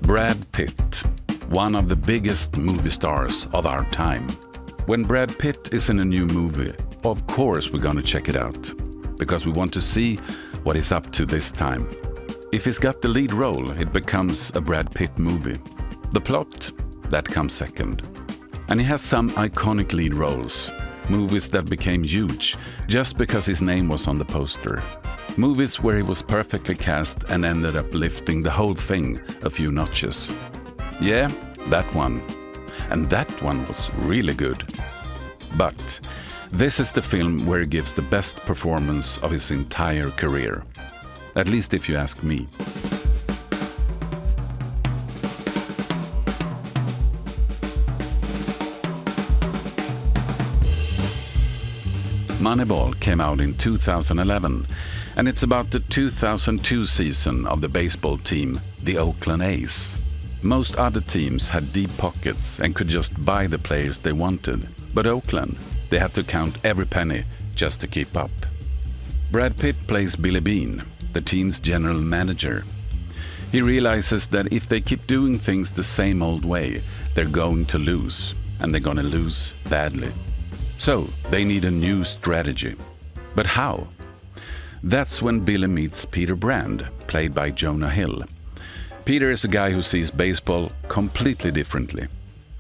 Brad Pitt, one of the biggest movie stars of our time. When Brad Pitt is in a new movie, of course we're gonna check it out, because we want to see what he's up to this time. If he's got the lead role, it becomes a Brad Pitt movie. The plot, that comes second. And he has some iconic lead roles, movies that became huge just because his name was on the poster. Movies where he was perfectly cast and ended up lifting the whole thing a few notches. Yeah, that one. And that one was really good. But this is the film where he gives the best performance of his entire career. At least if you ask me. Moneyball came out in 2011, and it's about the 2002 season of the baseball team, the Oakland A's. Most other teams had deep pockets and could just buy the players they wanted, but Oakland, they had to count every penny just to keep up. Brad Pitt plays Billy Beane, the team's general manager. He realizes that if they keep doing things the same old way, they're going to lose, and they're gonna lose badly. So they need a new strategy. But how? That's when Billy meets Peter Brand, played by Jonah Hill. Peter is a guy who sees baseball completely differently.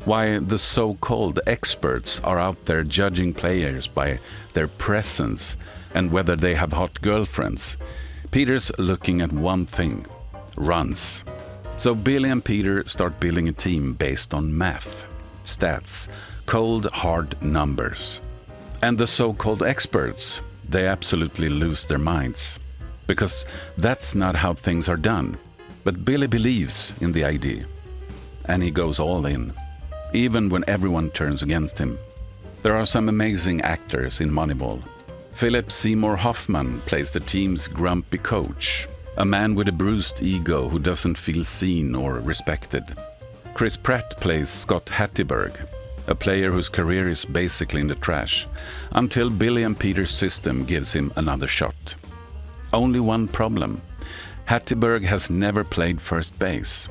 Why the so-called experts are out there judging players by their presence and whether they have hot girlfriends. Peter's looking at one thing: runs. So Billy and Peter start building a team based on math, stats, cold, hard numbers. And the so-called experts, they absolutely lose their minds. Because that's not how things are done. But Billy believes in the idea. And he goes all in, even when everyone turns against him. There are some amazing actors in Moneyball. Seymour Hoffman plays the team's grumpy coach, a man with a bruised ego who doesn't feel seen or respected. Pratt plays Scott Hatteberg, a player whose career is basically in the trash, until Billy and Peter's system gives him another shot. Only one problem: Hatteberg has never played first base.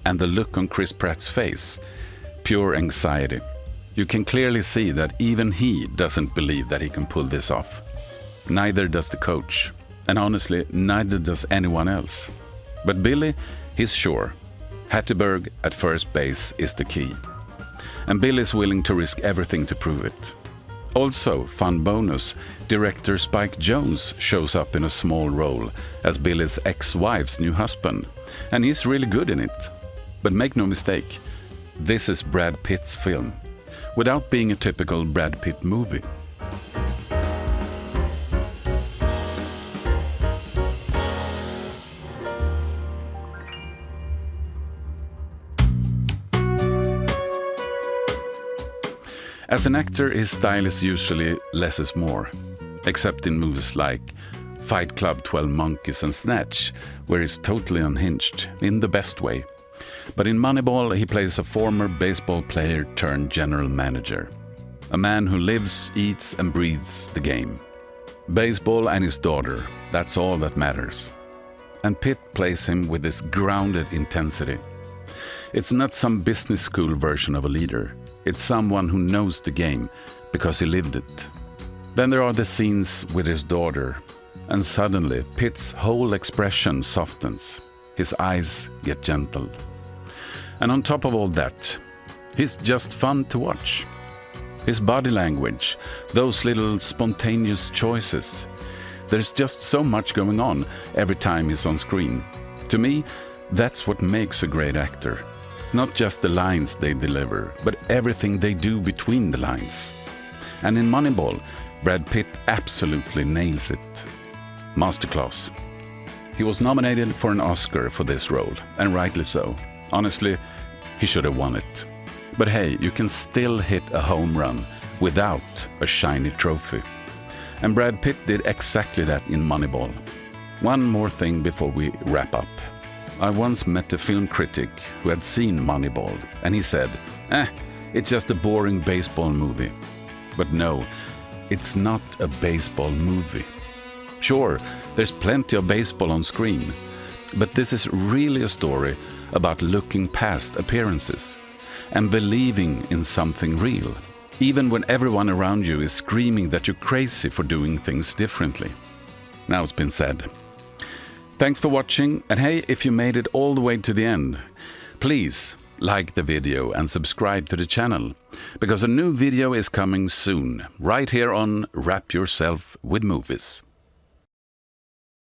And the look on Pratt's face, pure anxiety. You can clearly see that even he doesn't believe that he can pull this off. Neither does the coach, and honestly, neither does anyone else. But Billy, he's sure. Hatteberg at first base is the key. And Billy's willing to risk everything to prove it. Also, fun bonus, director Spike Jonze shows up in a small role as Billy's ex-wife's new husband, and he's really good in it. But make no mistake, this is Brad Pitt's film, without being a typical Brad Pitt movie. As an actor, his style is usually less is more, except in movies like Fight Club, 12 Monkeys and Snatch, where he's totally unhinged, in the best way. But in Moneyball, he plays a former baseball player turned general manager. A man who lives, eats and breathes the game. Baseball and his daughter, that's all that matters. And Pitt plays him with this grounded intensity. It's not some business school version of a leader. It's someone who knows the game because he lived it. Then there are the scenes with his daughter, and suddenly Pitt's whole expression softens. His eyes get gentle. And on top of all that, he's just fun to watch. His body language, those little spontaneous choices. There's just so much going on every time he's on screen. To me, that's what makes a great actor. Not just the lines they deliver, but everything they do between the lines. And in Moneyball, Brad Pitt absolutely nails it. Masterclass. He was nominated for an Oscar for this role, and rightly so. Honestly, he should have won it. But hey, you can still hit a home run without a shiny trophy. And Brad Pitt did exactly that in Moneyball. One more thing before we wrap up. I once met a film critic who had seen Moneyball, and he said, it's just a boring baseball movie. But no, it's not a baseball movie. Sure, there's plenty of baseball on screen, but this is really a story about looking past appearances and believing in something real, even when everyone around you is screaming that you're crazy for doing things differently. Now it's been said. Thanks for watching, and hey, if you made it all the way to the end, please like the video and subscribe to the channel, because a new video is coming soon, right here on Wrap Yourself with Movies.